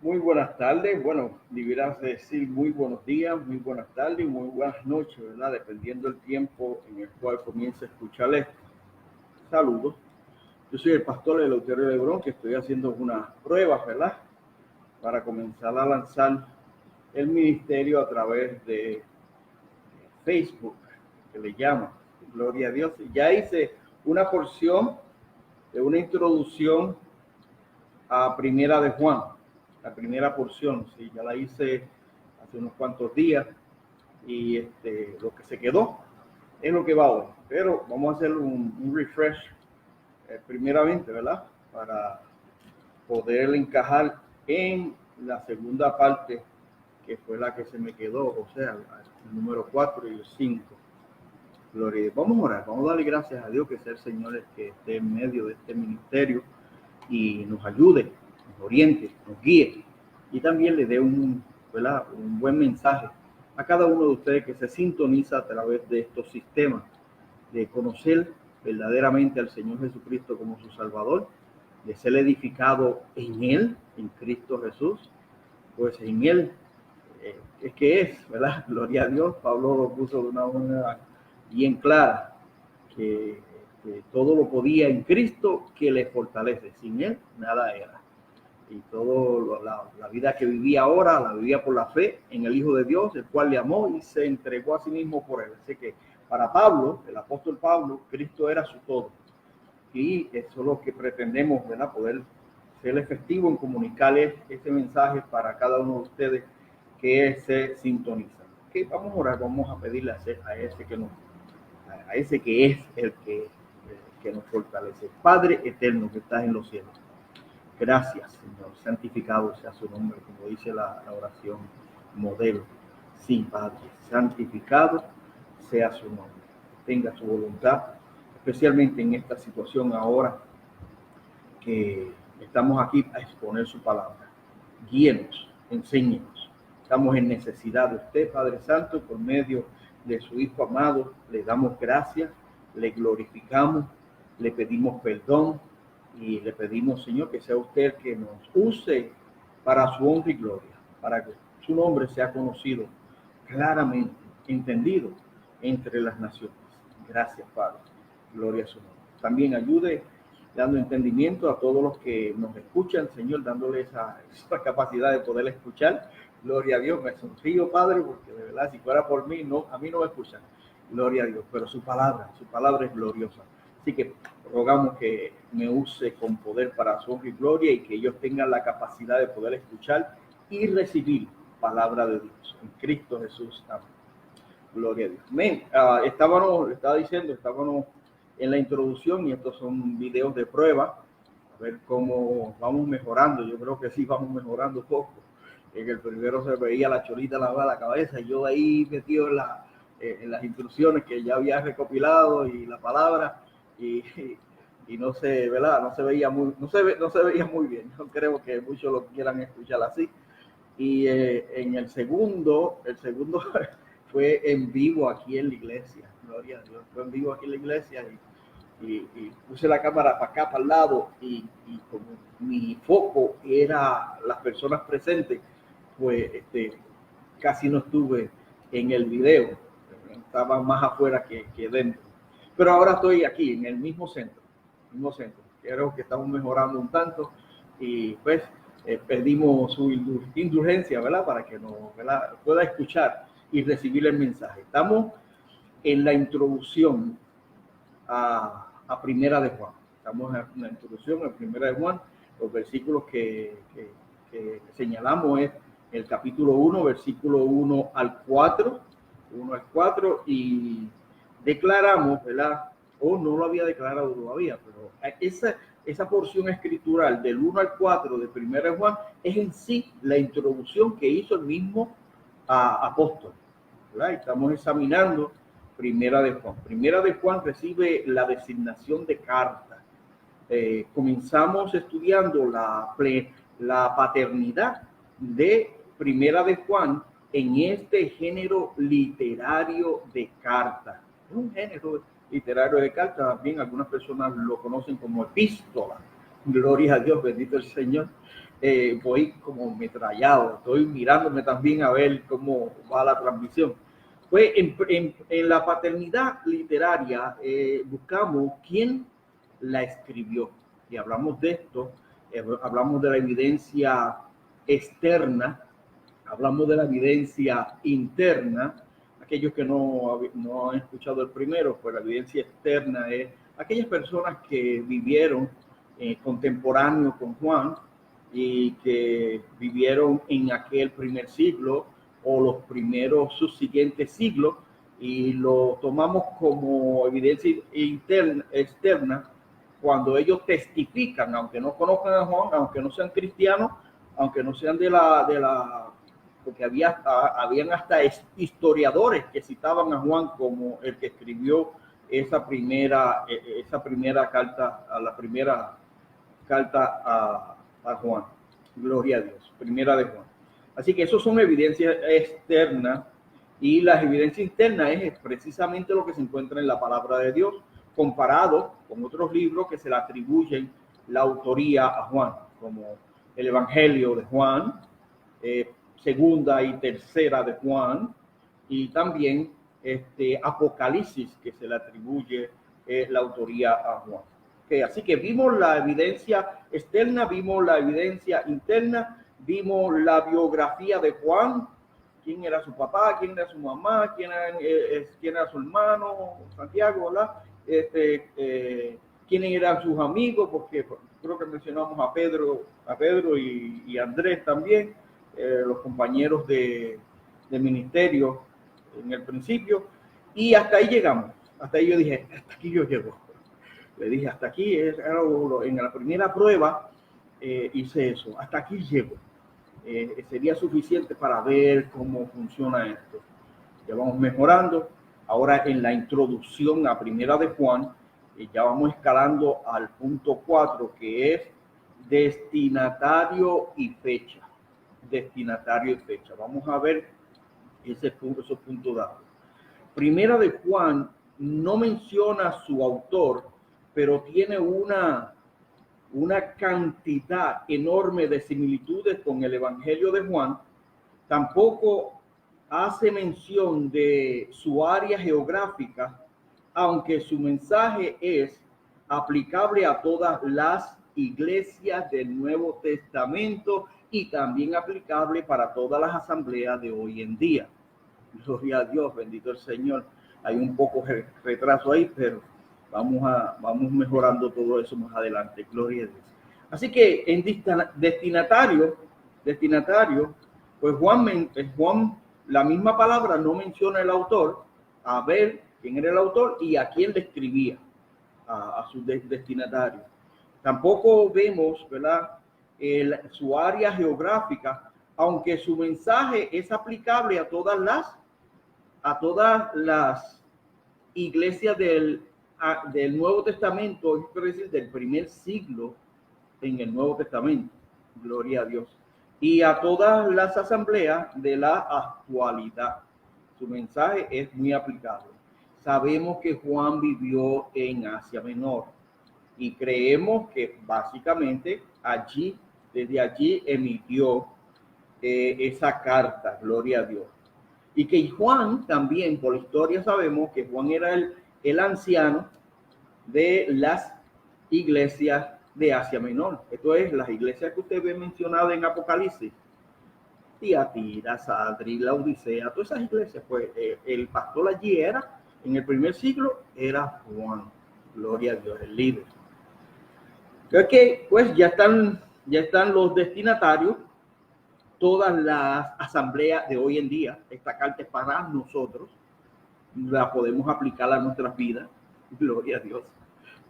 Muy buenas tardes, bueno, deberás decir muy buenos días, muy buenas tardes y muy buenas noches, ¿verdad? Dependiendo del tiempo en el cual comience a escuchar esto. Saludos. Yo soy el pastor Eleuterio Lebrón, que estoy haciendo unas pruebas, ¿verdad? Para comenzar a lanzar el ministerio a través de Facebook, que le llaman. Gloria a Dios. Ya hice una porción de una introducción a Primera de Juan, la primera porción, sí, ya la hice hace unos cuantos días y lo que se quedó es lo que va hoy. Pero vamos a hacer un refresh primeramente, ¿verdad? Para poder encajar en la segunda parte, que fue la que se me quedó, o sea, el número 4 y el 5. Gloria a Dios. Vamos a orar, vamos a darle gracias a Dios que sea el Señor el que esté en medio de este ministerio y nos ayude, nos oriente, nos guíe y también le dé ¿verdad? Un buen mensaje a cada uno de ustedes que se sintoniza a través de estos sistemas, de conocer verdaderamente al Señor Jesucristo como su Salvador, de ser edificado en Él, en Cristo Jesús, pues en Él es que es, ¿verdad? Gloria a Dios. Pablo lo puso de una manera bien clara, que todo lo podía en Cristo que le fortalece. Sin Él nada era. Y toda la vida que vivía ahora, la vivía por la fe en el Hijo de Dios, el cual le amó y se entregó a sí mismo por Él. Así que para Pablo, el apóstol Pablo, Cristo era su todo. Y eso es lo que pretendemos, ¿verdad? Poder ser efectivo en comunicarles este mensaje para cada uno de ustedes que se sintonizan. Okay, vamos a orar, vamos a pedirle a ese que es el que nos fortalece. Padre eterno que estás en los cielos, gracias, Señor, santificado sea su nombre, como dice la oración modelo. Sí, Padre, santificado sea su nombre, tenga su voluntad, especialmente en esta situación ahora que estamos aquí a exponer su palabra. Guíenos, enséñenos. Estamos en necesidad de usted, Padre Santo, por medio de su Hijo amado. Le damos gracias, le glorificamos, le pedimos perdón y le pedimos, Señor, que sea usted el que nos use para su honra y gloria, para que su nombre sea conocido claramente, entendido entre las naciones. Gracias, Padre. Gloria a su nombre. También ayude dando entendimiento a todos los que nos escuchan, Señor, dándole esa capacidad de poder escuchar. Gloria a Dios, me sonrío, Padre, porque de verdad, si fuera por mí, no, a mí no me escuchan. Gloria a Dios, pero su palabra es gloriosa. Así que rogamos que me use con poder para su honra y gloria y que ellos tengan la capacidad de poder escuchar y recibir palabra de Dios. En Cristo Jesús, amén. Gloria a Dios. Amén. Estábamos en la introducción y estos son videos de prueba, a ver cómo vamos mejorando. Yo creo que sí vamos mejorando poco. En el primero se veía la cholita lavada la cabeza y yo ahí metido en las instrucciones que ya había recopilado y la palabra y no se, ¿verdad? No se veía muy bien. No creo que muchos lo quieran escuchar así. Y en el segundo fue en vivo aquí en la iglesia. Gloria a Dios. Fue en vivo aquí en la iglesia y puse la cámara para acá, para el lado, y como mi foco era las personas presentes, pues casi no estuve en el video, estaba más afuera que dentro. Pero ahora estoy aquí, en el mismo centro. Creo que estamos mejorando un tanto y pues pedimos su indulgencia, ¿verdad? Para que nos, ¿verdad?, pueda escuchar y recibir el mensaje. Estamos en la introducción a Primera de Juan. Estamos en la introducción a Primera de Juan. Los versículos que señalamos es el capítulo 1, versículo 1 al 4, y declaramos, ¿verdad? O no lo había declarado todavía, pero esa porción escritural del 1 al 4 de Primera de Juan es en sí la introducción que hizo el mismo apóstol, ¿verdad? Estamos examinando Primera de Juan. Primera de Juan recibe la designación de carta. Comenzamos estudiando la paternidad de Primera de Juan en este género literario de carta. Un género literario de carta, también algunas personas lo conocen como epístola. Gloria a Dios, bendito el Señor. voy como metrallado, estoy mirándome también a ver cómo va la transmisión. Pues en la paternidad literaria buscamos quién la escribió y hablamos de esto, hablamos de la evidencia externa, hablamos de la evidencia interna. Aquellos que no han escuchado el primero, pues la evidencia externa es aquellas personas que vivieron contemporáneo con Juan y que vivieron en aquel primer siglo o los primeros subsiguientes siglos, y lo tomamos como evidencia interna, externa, cuando ellos testifican, aunque no conozcan a Juan, aunque no sean cristianos, aunque no sean de la porque habían hasta historiadores que citaban a Juan como el que escribió esa primera carta, la primera carta a Juan. Gloria a Dios, primera de Juan. Así que eso son evidencias externas, y las evidencias internas es precisamente lo que se encuentra en la palabra de Dios, comparado con otros libros que se le atribuyen la autoría a Juan, como el Evangelio de Juan, segunda y tercera de Juan, y también Apocalipsis, que se le atribuye la autoría a Juan. Okay, así que vimos la evidencia externa, vimos la evidencia interna, vimos la biografía de Juan, quién era su papá, quién era su mamá, quién era su hermano, Santiago, ¿verdad? Quiénes eran sus amigos, porque creo que mencionamos a Pedro y Andrés también, los compañeros de ministerio en el principio, y hasta ahí llegamos. Hasta ahí yo dije, hasta aquí yo llego. Le dije, hasta aquí, en la primera prueba hice eso, hasta aquí llego. Sería suficiente para ver cómo funciona esto. Ya vamos mejorando. Ahora en la introducción a primera de Juan, ya vamos escalando al punto 4, que es destinatario y fecha. Destinatario y fecha. Vamos a ver esos puntos dados. Primera de Juan no menciona su autor, pero tiene una cantidad enorme de similitudes con el Evangelio de Juan. Tampoco hace mención de su área geográfica, aunque su mensaje es aplicable a todas las iglesias del Nuevo Testamento y también aplicable para todas las asambleas de hoy en día. Gloria a Dios, bendito el Señor. Hay un poco de retraso ahí, pero vamos mejorando todo eso más adelante. Gloria a Dios. Así que en destinatario, pues Juan, la misma palabra no menciona el autor, a ver quién era el autor y a quién le escribía a su destinatario. Tampoco vemos, ¿verdad?, su área geográfica, aunque su mensaje es aplicable a todas las iglesias del Nuevo Testamento, es decir, del primer siglo en el Nuevo Testamento. Gloria a Dios. Y a todas las asambleas de la actualidad. Su mensaje es muy aplicable. Sabemos que Juan vivió en Asia Menor y creemos que básicamente desde allí emitió esa carta, gloria a Dios. Y que Juan también, por la historia sabemos que Juan era el anciano de las iglesias de Asia Menor. Esto es, las iglesias que usted ve mencionadas en Apocalipsis, Tiatira, Sardis, Laodicea, todas esas iglesias, pues el pastor allí en el primer siglo, era Juan. Gloria a Dios, el líder. Ok, pues ya están los destinatarios, todas las asambleas de hoy en día. Esta carta es para nosotros, la podemos aplicar a nuestras vidas. Gloria a Dios,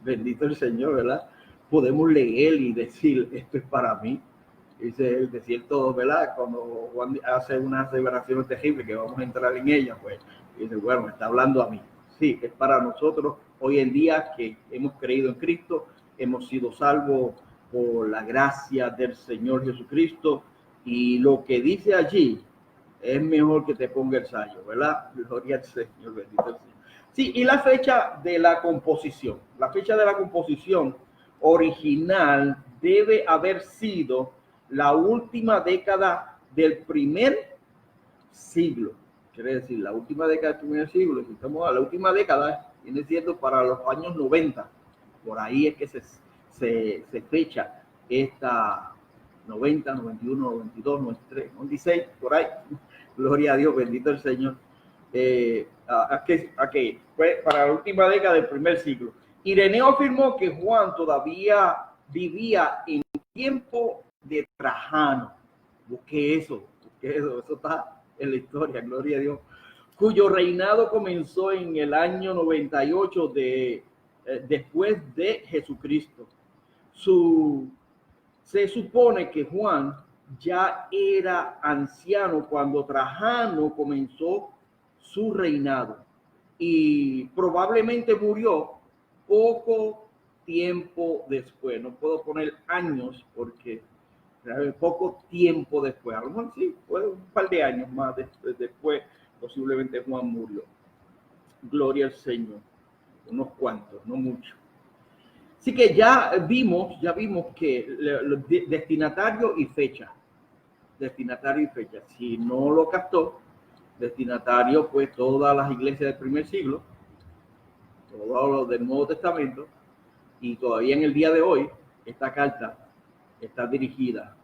bendito el Señor, ¿verdad? Podemos leer y decir, esto es para mí. Dice, decir todo, ¿verdad? Cuando Juan hace una aseveración terrible, que vamos a entrar en ella, pues dice, bueno, está hablando a mí. Sí, es para nosotros hoy en día que hemos creído en Cristo, hemos sido salvos por la gracia del Señor Jesucristo, y lo que dice allí es mejor que te ponga el sayo, ¿verdad? Gloria al Señor, bendito el Señor. Sí, y la fecha de la composición. La fecha de la composición original debe haber sido la última década del primer siglo. Quiere decir, la última década del primer siglo, si estamos a la última década, viene siendo para los años 90. Por ahí es que se fecha esta 90, 91, 92, 93, 96, por ahí. Gloria a Dios, bendito el Señor. Fue para la última década del primer siglo. Ireneo afirmó que Juan todavía vivía en tiempo de Trajano. Busqué eso, eso está en la historia, gloria a Dios, cuyo reinado comenzó en el año 98 después de Jesucristo. Se supone que Juan ya era anciano cuando Trajano comenzó su reinado y probablemente murió poco tiempo después. No puedo poner años porque poco tiempo después, a lo mejor sí, fue un par de años más después, posiblemente Juan murió. Gloria al Señor, unos cuantos, no muchos. Así que ya vimos que destinatario y fecha. Si no lo captó, destinatario, pues todas las iglesias del primer siglo, todos los del Nuevo Testamento, y todavía en el día de hoy, esta carta está dirigida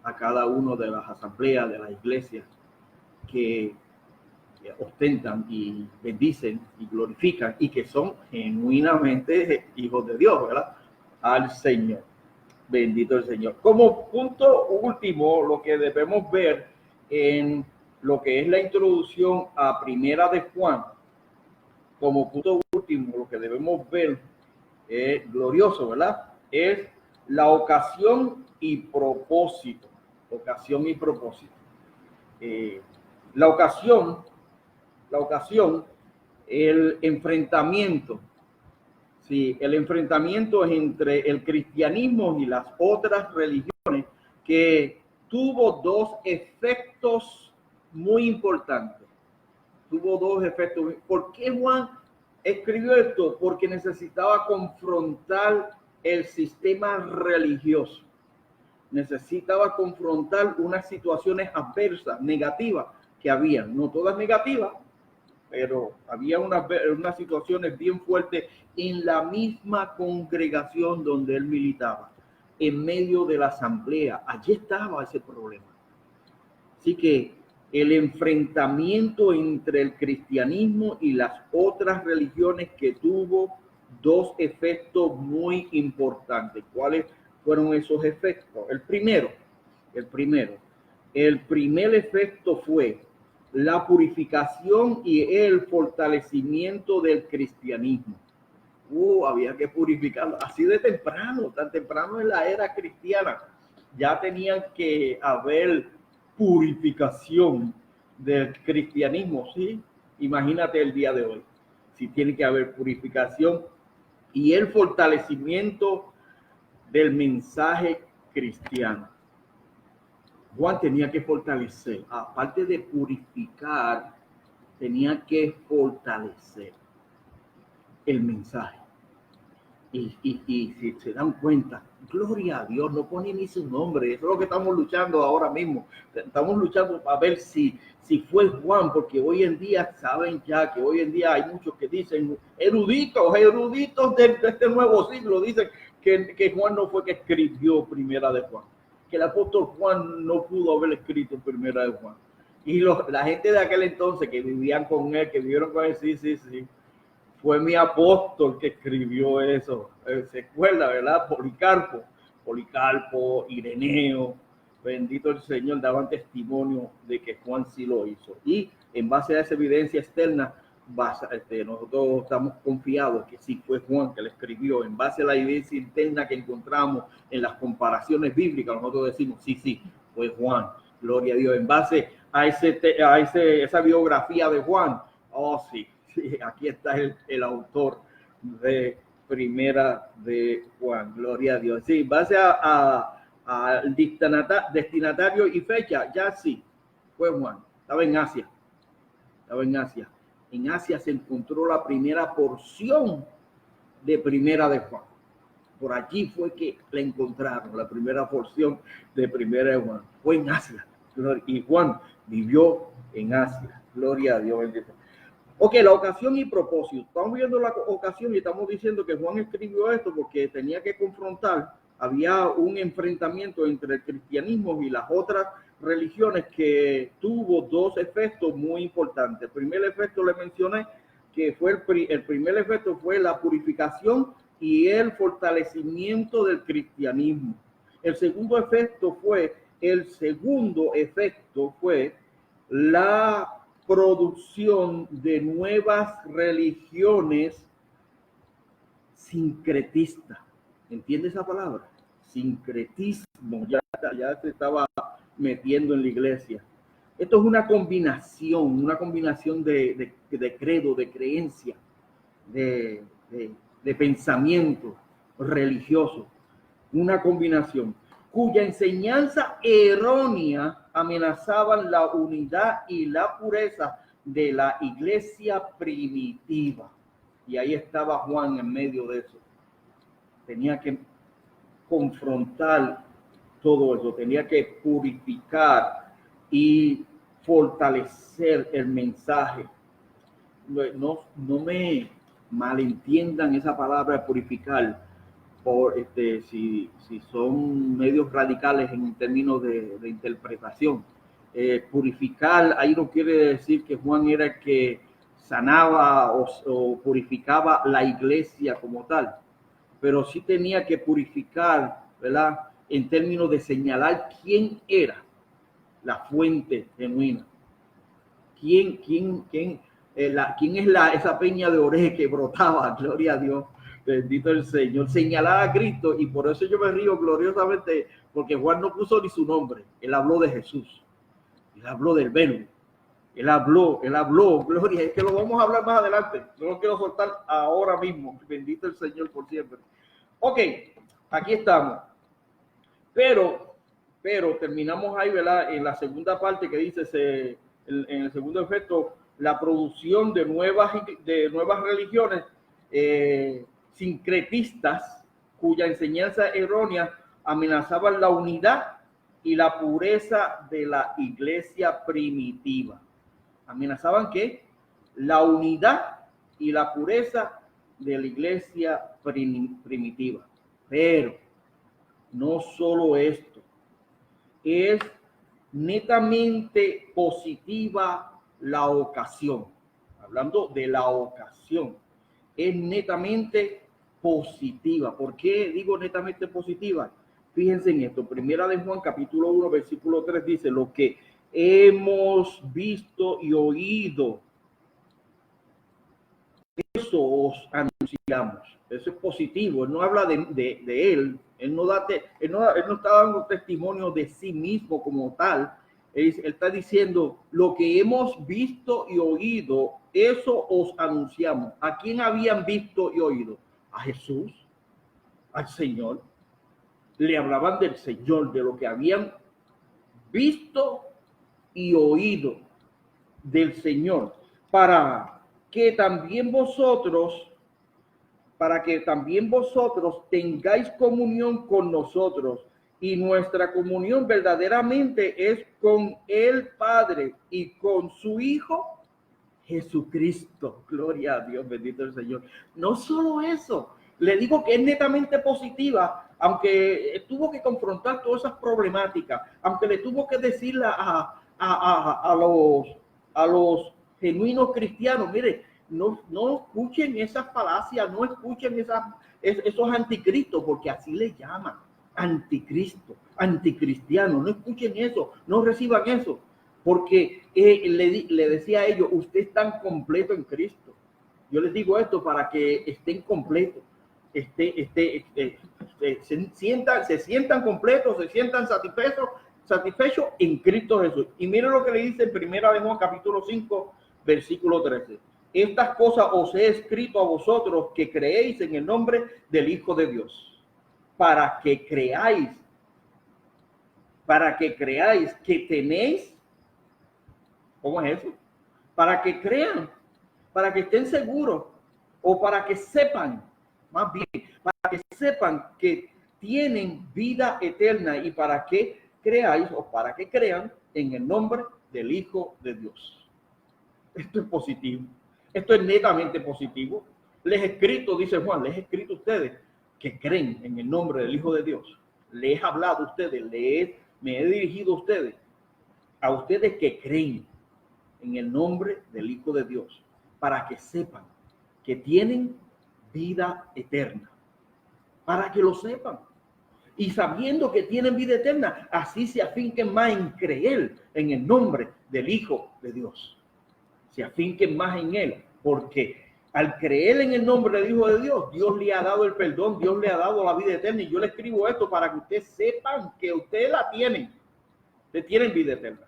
a cada uno de las asambleas, de las iglesias que ostentan y bendicen y glorifican y que son genuinamente hijos de Dios, ¿verdad? Al Señor. Bendito el Señor. Como punto último, lo que debemos ver en lo que es la introducción a Primera de Juan, como punto último, lo que debemos ver glorioso, ¿verdad? Es la ocasión y propósito. Ocasión y propósito. La ocasión, el enfrentamiento. Sí, el enfrentamiento entre el cristianismo y las otras religiones, que tuvo dos efectos muy importantes. ¿Por qué Juan escribió esto? Porque necesitaba confrontar el sistema religioso. Necesitaba confrontar unas situaciones adversas, negativas que había. No todas negativas, pero había unas situaciones bien fuertes en la misma congregación donde él militaba, en medio de la asamblea. Allí estaba ese problema. Así que el enfrentamiento entre el cristianismo y las otras religiones, que tuvo dos efectos muy importantes. ¿Cuáles fueron esos efectos? El primer efecto fue la purificación y el fortalecimiento del cristianismo. Había que purificarlo así de temprano, tan temprano en la era cristiana. Ya tenían que haber purificación del cristianismo, ¿sí? Imagínate el día de hoy, si tiene que haber purificación y el fortalecimiento del mensaje cristiano. Juan tenía que fortalecer, aparte de purificar, tenía que fortalecer el mensaje. Y si se dan cuenta, gloria a Dios, no pone ni su nombre. Eso es lo que estamos luchando ahora mismo. Estamos luchando para ver si fue Juan, porque hoy en día saben ya que hoy en día hay muchos que dicen, eruditos de este nuevo siglo, dicen que Juan no fue que escribió Primera de Juan, que el apóstol Juan no pudo haber escrito Primera de Juan. Y la gente de aquel entonces que vivían con él, que vivieron con él, sí, fue mi apóstol que escribió eso. Se acuerda, ¿verdad? Policarpo, Ireneo, bendito el Señor, daban testimonio de que Juan sí lo hizo. Y en base a esa evidencia externa, nosotros estamos confiados que sí fue Juan que le escribió. En base a la evidencia interna que encontramos en las comparaciones bíblicas, nosotros decimos, sí, fue Juan. Gloria a Dios. En base a esa biografía de Juan, sí, aquí está el autor de Primera de Juan, gloria a Dios. Sí, base al destinatario y fecha, ya sí, fue Juan. Estaba en Asia. En Asia se encontró la primera porción de Primera de Juan. por allí fue que la encontraron, la primera porción de Primera de Juan. Fue en Asia. Y Juan vivió en Asia. Gloria a Dios, bendito. Ok, la ocasión y propósito. Estamos viendo la ocasión y estamos diciendo que Juan escribió esto porque tenía que confrontar. Había un enfrentamiento entre el cristianismo y las otras religiones que tuvo dos efectos muy importantes. El primer efecto le mencioné que fue el primer efecto fue la purificación y el fortalecimiento del cristianismo. El segundo efecto fue la producción de nuevas religiones sincretistas. ¿Entiende esa palabra? Sincretismo. Ya se estaba metiendo en la iglesia. Esto es una combinación de credo, de creencia, de pensamiento religioso. Una combinación cuya enseñanza errónea amenazaban la unidad y la pureza de la iglesia primitiva. Y ahí estaba Juan en medio de eso. Tenía que confrontar todo eso, tenía que purificar y fortalecer el mensaje. No me malentiendan esa palabra purificar, si son medios radicales en términos de interpretación. Purificar, ahí no quiere decir que Juan era el que sanaba o purificaba la iglesia como tal, pero sí tenía que purificar, ¿verdad? En términos de señalar quién era la fuente genuina. ¿Quién es esa peña de oreja que brotaba? Gloria a Dios. Bendito el Señor. Señalar a Cristo, y por eso yo me río gloriosamente, porque Juan no puso ni su nombre. Él habló de Jesús. Él habló del Verbo. Él habló, gloria. Es que lo vamos a hablar más adelante. No lo quiero soltar ahora mismo. Bendito el Señor por siempre. Ok, aquí estamos. Pero terminamos ahí, ¿verdad? En la segunda parte que dice, en el segundo efecto, la producción de nuevas religiones sincretistas cuya enseñanza errónea amenazaban la unidad y la pureza de la iglesia primitiva. ¿Amenazaban qué? La unidad y la pureza de la iglesia primitiva. Pero no solo esto, es netamente positiva la ocasión. Hablando de la ocasión, es netamente positiva. ¿Por qué digo netamente positiva? Fíjense en esto. Primera de Juan, capítulo 1, versículo 3 dice: lo que hemos visto y oído, eso os anunciamos. Eso es positivo. Él no habla de él. Él no está dando testimonio de sí mismo como tal. Él está diciendo: lo que hemos visto y oído, eso os anunciamos. ¿A quién habían visto y oído? A Jesús, al Señor. Le hablaban del Señor, de lo que habían visto y oído del Señor, para que también vosotros tengáis comunión con nosotros, y nuestra comunión verdaderamente es con el Padre y con su Hijo Jesucristo. Gloria a Dios, bendito el Señor. No solo eso, le digo que es netamente positiva, aunque tuvo que confrontar todas esas problemáticas, aunque le tuvo que decirle a los genuinos cristianos: mire, no escuchen esas falacias, no escuchen esos anticristos, porque así le llaman, anticristo, anticristiano. No escuchen eso, no reciban eso, porque le decía a ellos: usted está completo en Cristo. Yo les digo esto para que estén completos, se sientan completos, se sientan satisfechos en Cristo Jesús. Y miren lo que le dice en Primera de Juan, capítulo 5, versículo 13. Estas cosas os he escrito a vosotros que creéis en el nombre del Hijo de Dios, para que creáis que tenéis. ¿Cómo es eso? Para que crean, para que estén seguros, o para que sepan, más bien, para que sepan que tienen vida eterna y para que creáis o para que crean en el nombre del Hijo de Dios. Esto es positivo. Esto es netamente positivo. Les he escrito, dice Juan, les he escrito a ustedes que creen en el nombre del Hijo de Dios. Les he hablado a ustedes, me he dirigido a ustedes que creen en el nombre del Hijo de Dios, para que sepan que tienen vida eterna. Para que lo sepan. Y sabiendo que tienen vida eterna, así se afinquen más en creer en el nombre del Hijo de Dios. Se afinquen más en Él, porque al creer en el nombre del Hijo de Dios, Dios le ha dado el perdón, Dios le ha dado la vida eterna. Y yo le escribo esto para que ustedes sepan que ustedes la tienen. Ustedes tienen vida eterna.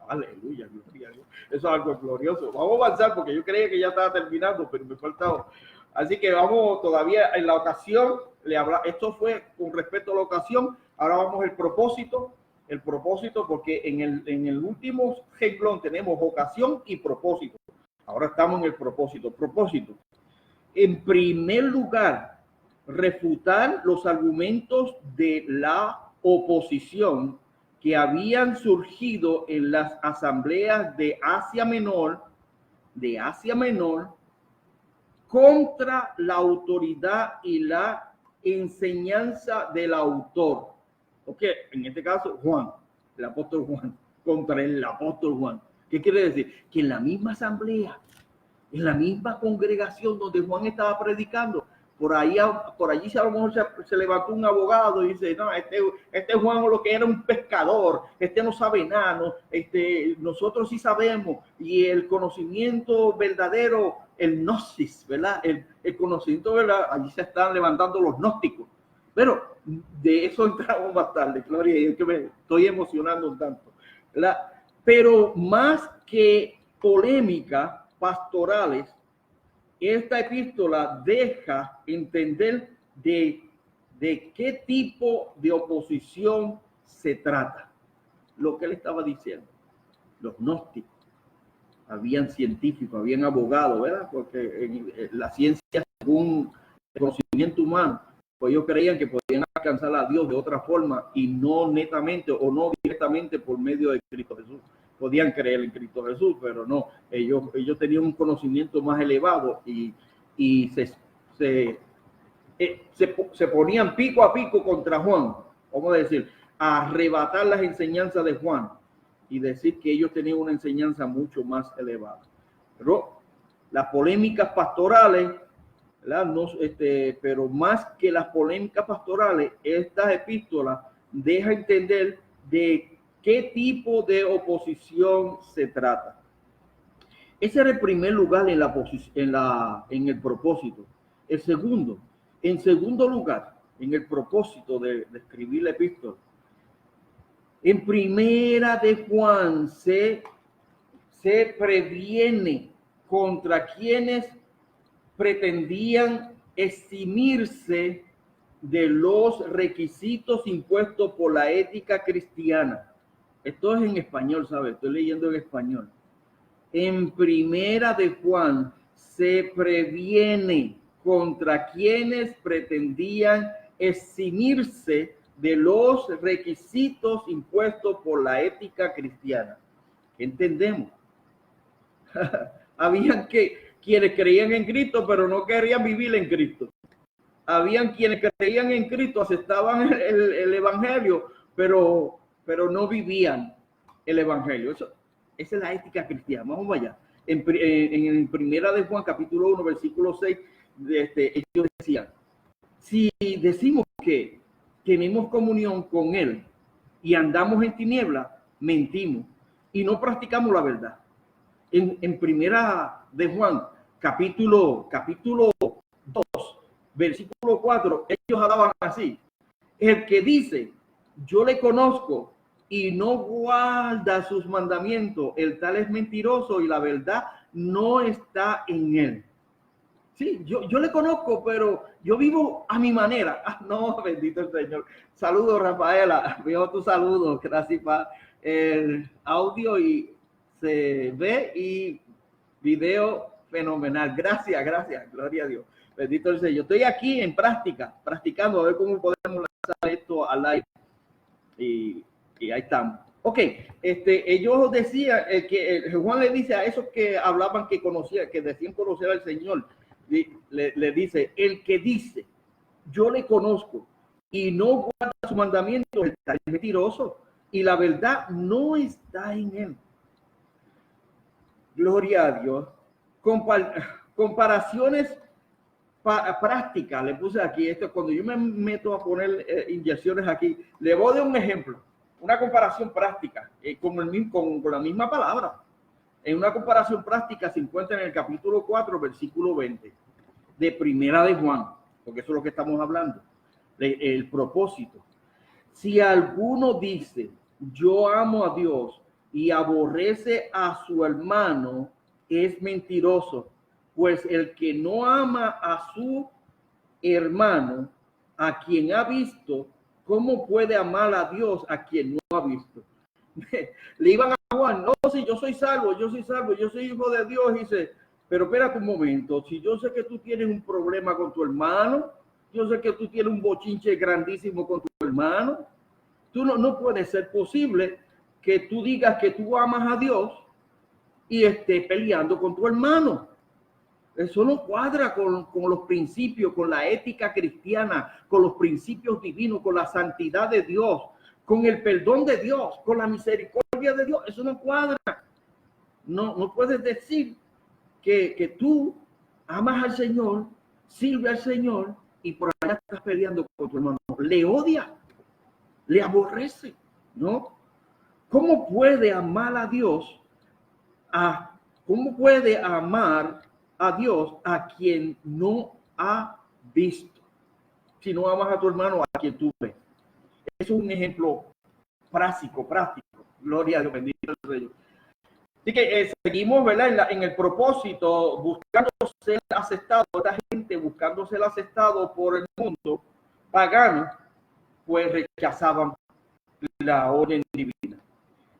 Aleluya, gloria a Dios. Eso es algo glorioso. Vamos a avanzar porque yo creía que ya estaba terminando, pero me faltaba. Así que vamos todavía en la ocasión. Esto fue con respecto a la ocasión. Ahora vamos al propósito. El propósito, porque en el último renglón tenemos ocasión y propósito. Ahora estamos en el propósito. Propósito. En primer lugar, refutar los argumentos de la oposición que habían surgido en las asambleas de Asia Menor, contra la autoridad y la enseñanza del autor. Ok, en este caso, Juan, el apóstol Juan, contra el apóstol Juan. ¿Qué quiere decir? Que en la misma asamblea, en la misma congregación donde Juan estaba predicando, por allí a lo mejor se levantó un abogado y dice, no, este Juan lo que era un pescador, no sabe nada, no, nosotros sí sabemos, y el conocimiento verdadero, el gnosis, ¿verdad? El conocimiento verdadero, allí se están levantando los gnósticos, pero de eso entramos más tarde, Gloria, y es que me estoy emocionando un tanto, ¿verdad? Pero más que polémica pastorales, esta epístola deja entender de qué tipo de oposición se trata. Lo que él estaba diciendo, los gnósticos, habían científicos, habían abogados, ¿verdad? Porque en la ciencia, según el conocimiento humano, pues ellos creían que podían alcanzar a Dios de otra forma y no netamente o no directamente por medio de Cristo Jesús. Podían creer en Cristo Jesús, pero no, ellos tenían un conocimiento más elevado y se ponían pico a pico contra Juan, vamos a decir, a arrebatar las enseñanzas de Juan y decir que ellos tenían una enseñanza mucho más elevada. Pero las polémicas pastorales, ¿verdad? No, pero más que las polémicas pastorales, estas epístolas dejan entender de qué tipo de oposición se trata. Ese era el primer lugar en el propósito. En segundo lugar, en el propósito de escribir la epístola, en primera de Juan se previene contra quienes pretendían eximirse de los requisitos impuestos por la ética cristiana. Esto es en español, ¿sabes? Estoy leyendo en español. En primera de Juan se previene contra quienes pretendían eximirse de los requisitos impuestos por la ética cristiana. ¿Qué entendemos? Habían quienes creían en Cristo, pero no querían vivir en Cristo. Habían quienes creían en Cristo, aceptaban el evangelio, pero no vivían el evangelio. Esa es la ética cristiana. Vamos allá. En primera de Juan, capítulo 1, versículo 6, ellos decían, si decimos que tenemos comunión con Él y andamos en tiniebla, mentimos y no practicamos la verdad. En primera de Juan, capítulo 2, versículo 4, ellos hablaban así. El que dice, yo le conozco y no guarda sus mandamientos, el tal es mentiroso y la verdad no está en él. Sí, yo le conozco, pero yo vivo a mi manera. No, bendito el Señor. Saludos, Rafaela. Veo tu saludo. Gracias para el audio y se ve y video fenomenal. Gracias. Gloria a Dios. Bendito el Señor. Yo estoy aquí en práctica, practicando a ver cómo podemos lanzar esto al aire. Y ahí estamos. Ok, ellos decían que Juan le dice a esos que hablaban que conocían, que decían conocer al Señor, le dice, el que dice, yo le conozco y no guarda su mandamiento, está mentiroso y la verdad no está en él. Gloria a Dios. Comparaciones prácticas, le puse aquí, cuando yo me meto a poner inyecciones aquí, le voy a dar un ejemplo, una comparación práctica, con la misma palabra. En una comparación práctica se encuentra en el capítulo 4, versículo 20, de Primera de Juan, porque eso es lo que estamos hablando, el propósito. Si alguno dice, yo amo a Dios y aborrece a su hermano, es mentiroso, pues el que no ama a su hermano, a quien ha visto, ¿cómo puede amar a Dios a quien no ha visto? Le iban a Juan, no, si yo soy salvo, yo soy hijo de Dios, y dice, pero espérate un momento, si yo sé que tú tienes un problema con tu hermano, yo sé que tú tienes un bochinche grandísimo con tu hermano, tú no puede ser posible que tú digas que tú amas a Dios y estés peleando con tu hermano. Eso no cuadra con los principios, con la ética cristiana, con los principios divinos, con la santidad de Dios, con el perdón de Dios, con la misericordia de Dios. Eso no cuadra. No puedes decir que tú amas al Señor, sirve al Señor y por allá estás peleando con tu hermano. Le odia, le aborrece, ¿no? ¿Cómo puede amar a Dios? ¿Cómo puede amar a Dios a quien no ha visto? Si no amas a tu hermano, a quien tú ves. Es un ejemplo práctico. Gloria a Dios, bendito el Señor. Así que seguimos, ¿verdad? En el propósito, buscando ser aceptado, esta gente buscando ser aceptado por el mundo pagano, pues rechazaban la orden divina.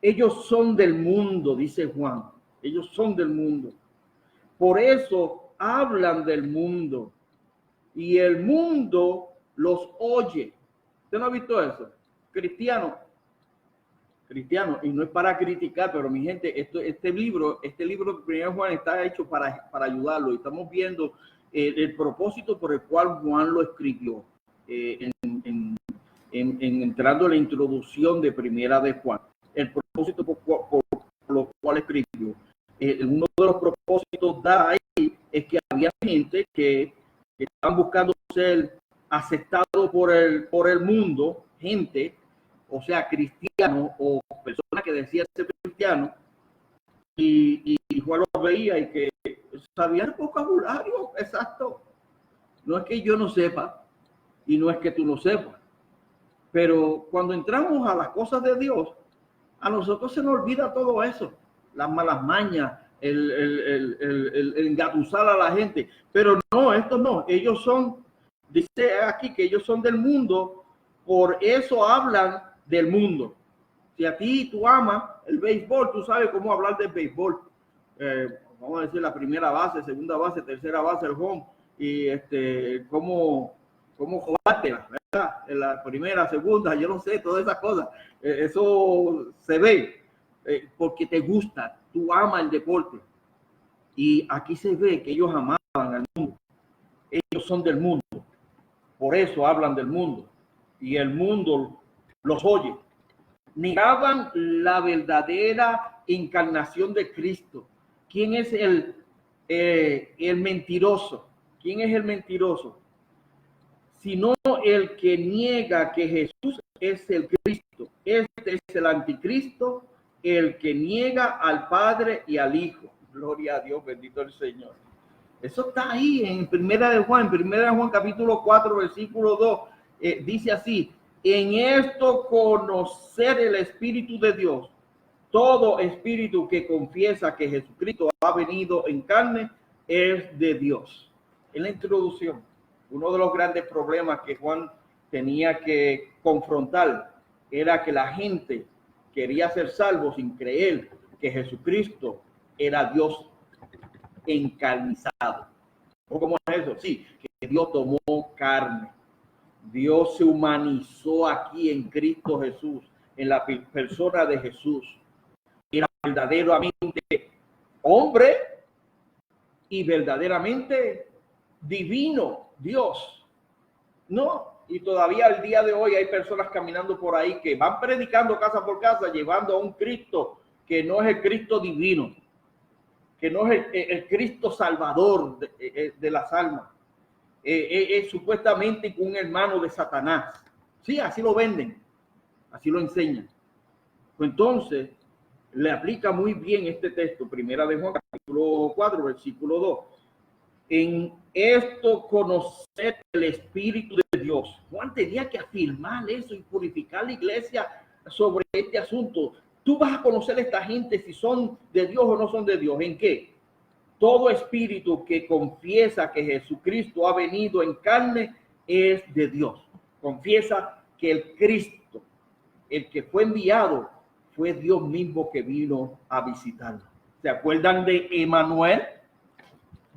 Ellos son del mundo, dice Juan. Ellos son del mundo. Por eso hablan del mundo. Y el mundo los oye. ¿Usted no ha visto eso? Cristiano, y no es para criticar, pero mi gente, este libro de 1 Juan está hecho para ayudarlo. Y estamos viendo el propósito por el cual Juan lo escribió. Entrando en la introducción de Primera de Juan. El propósito por lo cual escribió. Uno de los propósitos da ahí es que había gente que estaban buscando ser aceptados por el mundo, gente, o sea, cristiano o personas que decían ser cristiano, y Juan lo veía y que sabía el vocabulario exacto. No es que yo no sepa y no es que tú no sepas, pero cuando entramos a las cosas de Dios, a nosotros se nos olvida todo eso, las malas mañas, el engatusar a la gente. Pero no, estos no, ellos son, dice aquí que ellos son del mundo, por eso hablan del mundo. Si a ti tú amas el béisbol, tú sabes cómo hablar del béisbol. Vamos a decir la primera base, segunda base, tercera base, el home, y cómo jugártela, ¿verdad? En la primera, segunda, yo no sé, todas esas cosas. Eso se ve porque te gusta, tú amas el deporte. Y aquí se ve que ellos amaban al mundo. Ellos son del mundo. Por eso hablan del mundo. Y el mundo los oye. Negaban la verdadera encarnación de Cristo. ¿Quién es el mentiroso? ¿Quién es el mentiroso? Sino el que niega que Jesús es el Cristo. Este es el anticristo, el que niega al Padre y al Hijo. Gloria a Dios, bendito el Señor. Eso está ahí en Primera de Juan capítulo 4, versículo 2. Dice así: en esto conocer el Espíritu de Dios. Todo espíritu que confiesa que Jesucristo ha venido en carne es de Dios. En la introducción, uno de los grandes problemas que Juan tenía que confrontar era que la gente quería ser salvo sin creer que Jesucristo era Dios encarnizado. ¿O cómo es eso? Sí, que Dios tomó carne. Dios se humanizó aquí en Cristo Jesús, en la persona de Jesús. Era verdaderamente hombre y verdaderamente divino, Dios. No, y todavía al día de hoy hay personas caminando por ahí que van predicando casa por casa, llevando a un Cristo que no es el Cristo divino, que no es el Cristo salvador de las almas. Es supuestamente un hermano de Satanás. Sí, así lo venden, así lo enseñan. Entonces, le aplica muy bien este texto, primera de Juan, capítulo 4, versículo 2. En esto conocer el Espíritu de Dios. Juan tenía que afirmar eso y purificar la iglesia sobre este asunto. Tú vas a conocer a esta gente si son de Dios o no son de Dios. ¿En qué? Todo espíritu que confiesa que Jesucristo ha venido en carne es de Dios. Confiesa que el Cristo, el que fue enviado, fue Dios mismo que vino a visitarlo. ¿Se acuerdan de Emanuel?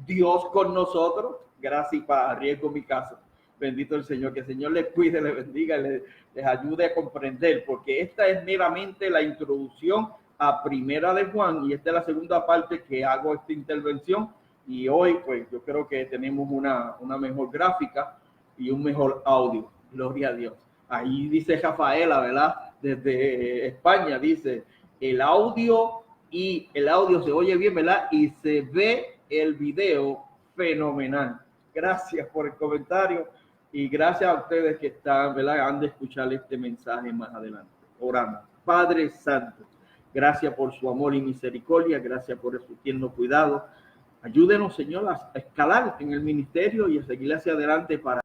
Dios con nosotros. Gracias y paz. Arriesgo mi casa. Bendito el Señor. Que el Señor les cuide, les bendiga, les ayude a comprender, porque esta es meramente la introducción a primera de Juan, y esta es la segunda parte que hago esta intervención. Y hoy, pues, yo creo que tenemos una mejor gráfica y un mejor audio. Gloria a Dios. Ahí dice Rafaela, ¿verdad? Desde España, dice, el audio se oye bien, ¿verdad? Y se ve el video fenomenal. Gracias por el comentario y gracias a ustedes que están, ¿verdad? Han de escuchar este mensaje más adelante. Oramos. Padre Santo, gracias por su amor y misericordia, gracias por su tierno cuidado. Ayúdenos, Señor, a escalar en el ministerio y a seguir hacia adelante para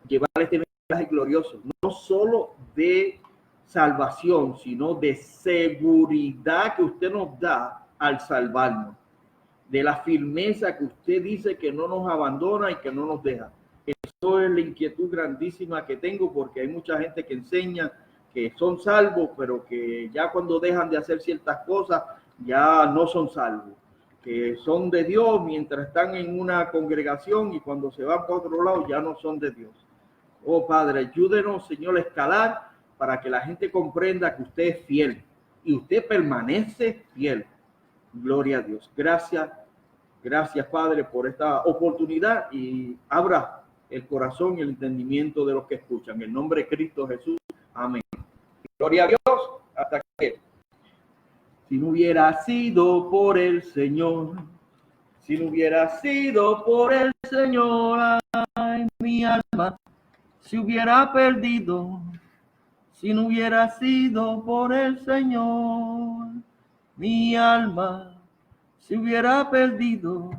llevar este mensaje glorioso, no solo de salvación, sino de seguridad que usted nos da al salvarnos, de la firmeza que usted dice que no nos abandona y que no nos deja. Eso es la inquietud grandísima que tengo, porque hay mucha gente que enseña que son salvos, pero que ya cuando dejan de hacer ciertas cosas, ya no son salvos, que son de Dios mientras están en una congregación y cuando se van para otro lado ya no son de Dios. Oh Padre, ayúdenos, Señor, a escalar para que la gente comprenda que usted es fiel y usted permanece fiel. Gloria a Dios. Gracias, gracias, Padre, por esta oportunidad, y abra el corazón y el entendimiento de los que escuchan. En el nombre de Cristo Jesús. Amén. Gloria a Dios. Hasta que, si no hubiera sido por el Señor, si no hubiera sido por el Señor, ay, mi alma se hubiera perdido. Si no hubiera sido por el Señor, mi alma se hubiera perdido.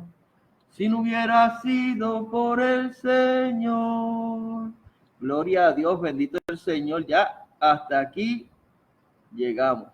Si no hubiera sido por el Señor. Gloria a Dios, bendito el Señor. Ya hasta aquí llegamos.